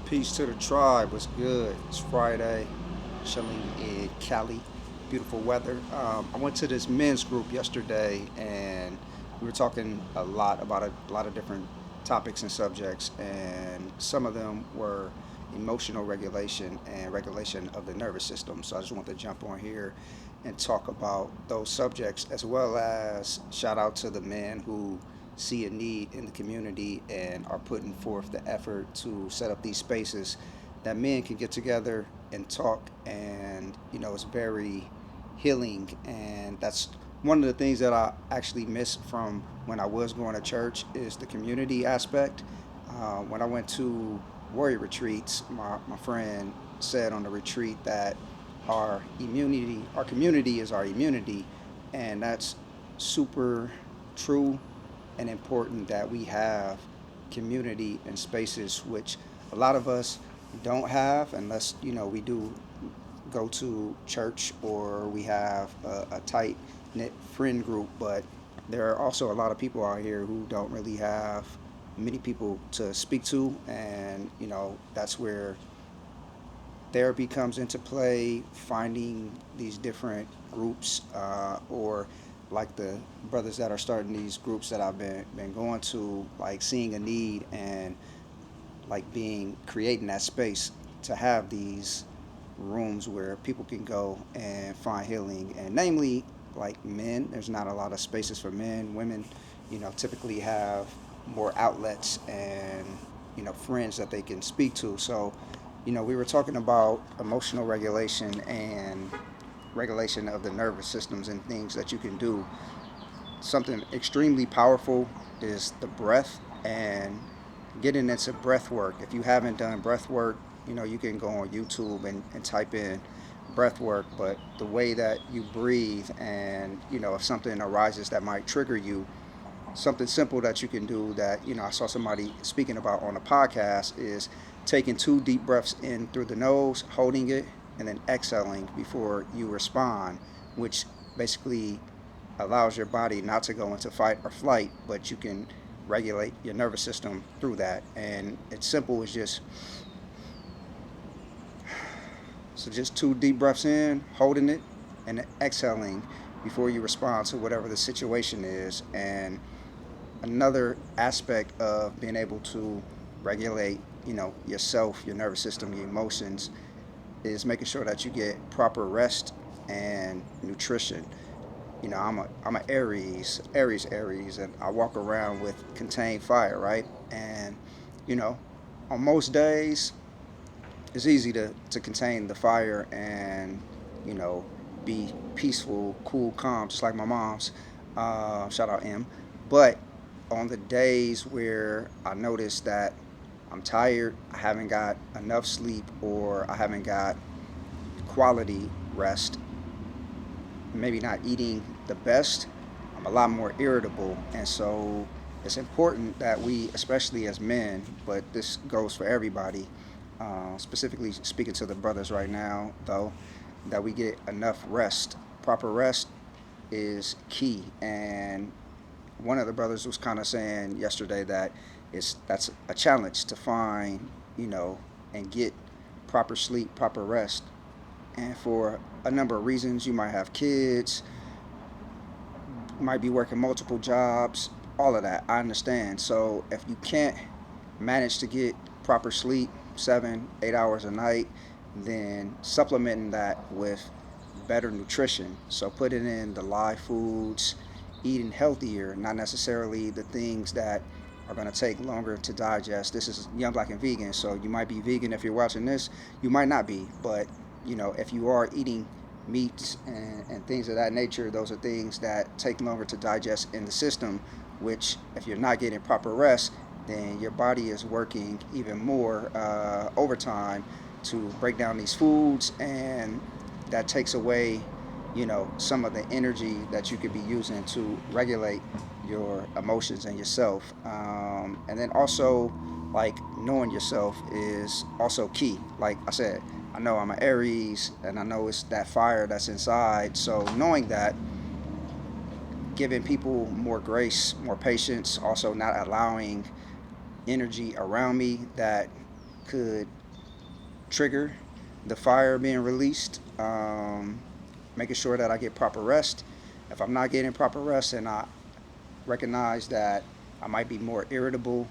Peace to the tribe. What's good? It's Friday, chilling in Cali. Beautiful weather. I went to this men's group yesterday, and we were talking a lot about a lot of different topics and subjects, and some of them were emotional regulation and regulation of the nervous system. So I just want to jump on here and talk about those subjects, as well as shout out to the men who see a need in the community and are putting forth the effort to set up these spaces that men can get together and talk. And it's very healing. And that's one of the things that I actually missed from when I was going to church is the community aspect. When I went to warrior retreats, my friend said on the retreat that our community is our immunity, and that's super true and important that we have community and spaces which a lot of us don't have unless we do go to church or we have a tight knit friend group. But there are also a lot of people out here who don't really have many people to speak to, and that's where therapy comes into play, finding these different groups, or like the brothers that are starting these groups that I've been going to, like seeing a need and like being creating that space to have these rooms where people can go and find healing. And namely, like men, there's not a lot of spaces for men. Women, typically have more outlets and friends that they can speak to. So we were talking about emotional regulation and regulation of the nervous systems and things that you can do. Something extremely powerful is the breath and getting into breath work. If you haven't done breath work, you can go on YouTube and type in breath work. But the way that you breathe, and if something arises that might trigger you, something simple that you can do that I saw somebody speaking about on a podcast is taking two deep breaths in through the nose, holding it, and then exhaling before you respond, which basically allows your body not to go into fight or flight, but you can regulate your nervous system through that. And it's simple as just two deep breaths in, holding it, and then exhaling before you respond to whatever the situation is. And another aspect of being able to regulate, yourself, your nervous system, your emotions, is making sure that you get proper rest and nutrition. I'm a Aries, and I walk around with contained fire, right? And you know, on most days, it's easy to contain the fire and you know be peaceful, cool, calm, just like my mom's. Shout out M. But on the days where I notice that I'm tired, I haven't got enough sleep, or I haven't got quality rest, maybe not eating the best, I'm a lot more irritable. And so it's important that we, especially as men, but this goes for everybody, specifically speaking to the brothers right now, though, that we get enough rest. Proper rest is key. And one of the brothers was kind of saying yesterday that that's a challenge to find, and get proper sleep, proper rest. And for a number of reasons, you might have kids, might be working multiple jobs, all of that. I understand. So if you can't manage to get proper sleep, 7, 8 hours a night, then supplementing that with better nutrition. So putting in the live foods, eating healthier, not necessarily the things that are going to take longer to digest. This is Young Black and Vegan, so you might be vegan if you're watching this. You might not be, but if you are eating meats and things of that nature, those are things that take longer to digest in the system, which if you're not getting proper rest, then your body is working even more overtime to break down these foods, and that takes away, some of the energy that you could be using to regulate your emotions and yourself. And then also, like knowing yourself is also key. Like I said, I know I'm an Aries, and I know it's that fire that's inside. So knowing that, giving people more grace, more patience, also not allowing energy around me that could trigger the fire being released. Making sure that I get proper rest. If I'm not getting proper rest and I recognize that I might be more irritable,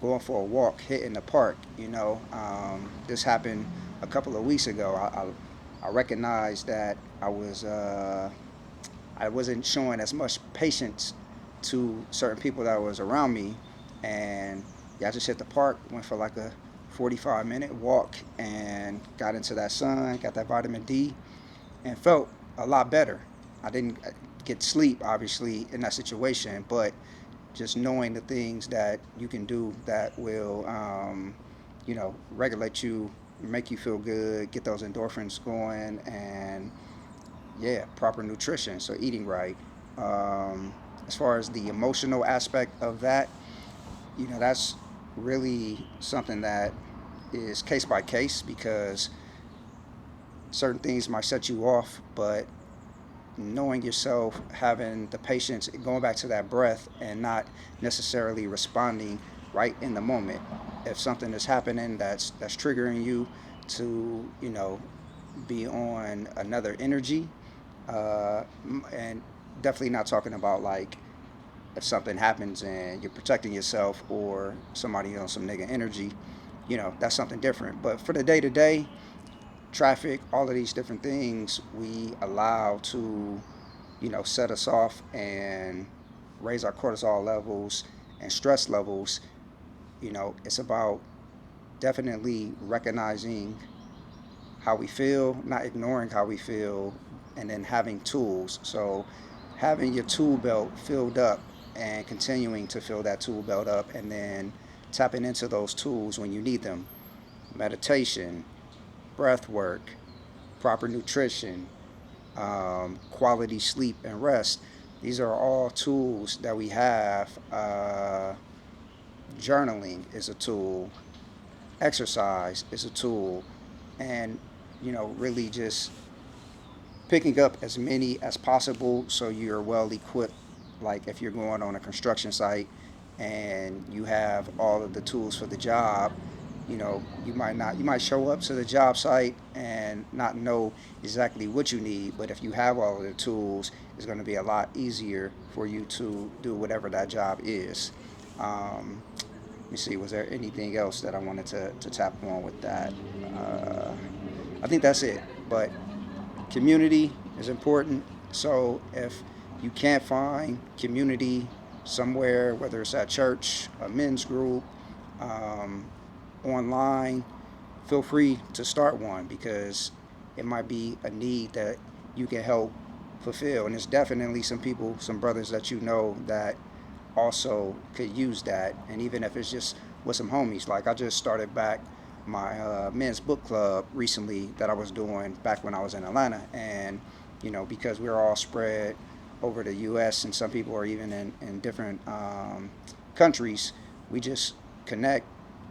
going for a walk, hitting the park. This happened a couple of weeks ago. I recognized that I wasn't showing as much patience to certain people that was around me, and yeah, I just hit the park, went for like a 45-minute walk, and got into that sun, got that vitamin D, and felt a lot better. I didn't get sleep, obviously, in that situation, but just knowing the things that you can do that will, regulate you, make you feel good, get those endorphins going, and yeah, proper nutrition. So eating right. As far as the emotional aspect of that, that's really something that is case by case because certain things might set you off, but knowing yourself, having the patience, going back to that breath, and not necessarily responding right in the moment. If something is happening that's triggering you to, be on another energy, and definitely not talking about like if something happens and you're protecting yourself or somebody on some nigga energy, that's something different. But for the day to day, traffic, all of these different things we allow to, set us off and raise our cortisol levels and stress levels. It's about definitely recognizing how we feel, not ignoring how we feel, and then having tools. So having your tool belt filled up and continuing to fill that tool belt up and then tapping into those tools when you need them. Meditation, breath work, proper nutrition, quality sleep and rest. These are all tools that we have. Journaling is a tool. Exercise is a tool. And, really just picking up as many as possible so you're well equipped. Like if you're going on a construction site and you have all of the tools for the job, you might show up to the job site and not know exactly what you need, but if you have all of the tools, it's going to be a lot easier for you to do whatever that job is. Let me see, was there anything else that I wanted to tap on with that? Uh, I think that's it. But community is important. So if you can't find community somewhere, whether it's at church, a men's group, um, online, feel free to start one because it might be a need that you can help fulfill. And there's definitely some people, some brothers that that also could use that. And even if it's just with some homies, like I just started back my men's book club recently that I was doing back when I was in Atlanta. And, because we're all spread over the U.S. and some people are even in different countries, we just connect,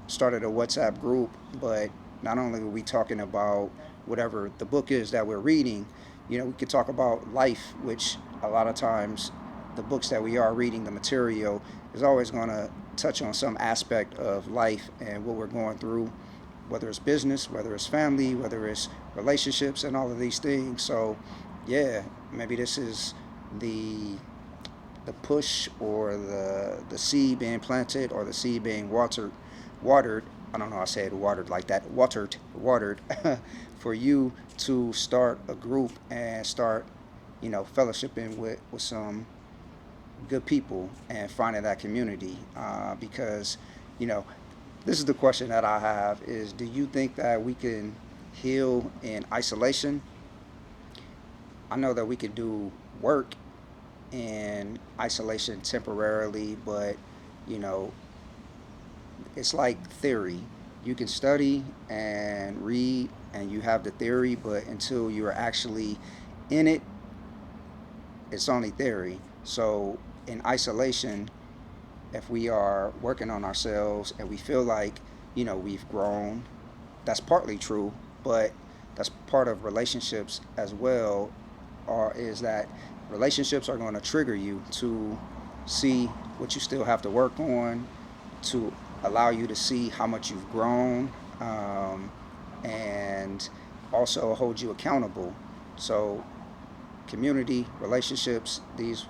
started a WhatsApp group. But not only are we talking about whatever the book is that we're reading, we could talk about life, which a lot of times the books that we are reading, the material is always going to touch on some aspect of life and what we're going through, whether it's business, whether it's family, whether it's relationships, and all of these things. So, yeah, maybe this is the the push or the seed being planted or the seed being watered. I don't know. I said watered like that. Watered, for you to start a group and start, fellowshipping with some good people and finding that community. Because, you know, this is the question that I have: is do you think that we can heal in isolation? I know that we can do work in isolation temporarily, but you know, it's like theory. You can study and read and you have the theory, but until you're actually in it, it's only theory. So in isolation, if we are working on ourselves and we feel like, we've grown, that's partly true, but that's part of relationships as well, or is that relationships are going to trigger you to see what you still have to work on, to allow you to see how much you've grown, um, and also hold you accountable. So community, relationships, these,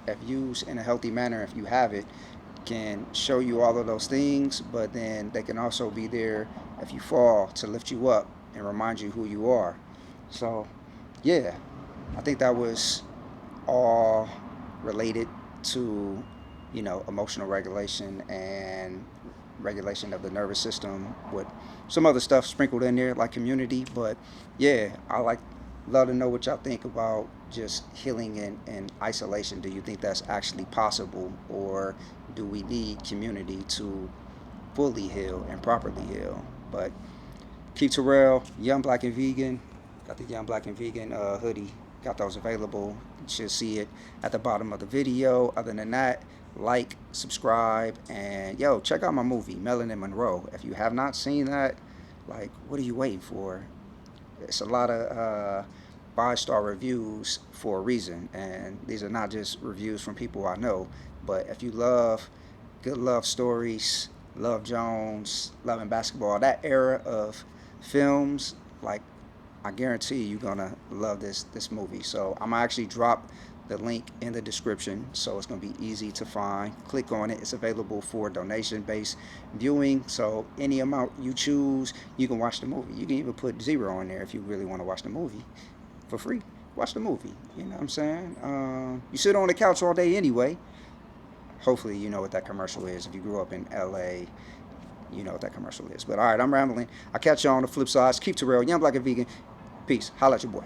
if used in a healthy manner, if you have it, can show you all of those things, but then they can also be there if you fall to lift you up and remind you who you are. So, yeah, I think that was all related to, emotional regulation and regulation of the nervous system with some other stuff sprinkled in there like community. But yeah, I like love to know what y'all think about just healing in isolation. Do you think that's actually possible, or do we need community to fully heal and properly heal? But Keep Terrell, Young Black and Vegan. Got the Young Black and Vegan hoodie. Got those available. You should see it at the bottom of the video. Other than that, like, subscribe, and yo, check out my movie, Melanin Monroe. If you have not seen that, like, what are you waiting for? It's a lot of 5-star reviews for a reason, and these are not just reviews from people I know. But if you love good love stories, Love Jones, Love and Basketball, that era of films, like, I guarantee you're gonna love this movie. So I'm gonna actually drop the link in the description, so it's gonna be easy to find. Click on it. It's available for donation-based viewing. So any amount you choose, you can watch the movie. You can even put zero on there if you really want to watch the movie for free. Watch the movie. You know what I'm saying? You sit on the couch all day anyway. Hopefully, you know what that commercial is. If you grew up in LA, you know what that commercial is. But all right, I'm rambling. I'll catch you on the flip side. Keep Terrell, Young Black and Vegan. Peace. Holla at your boy.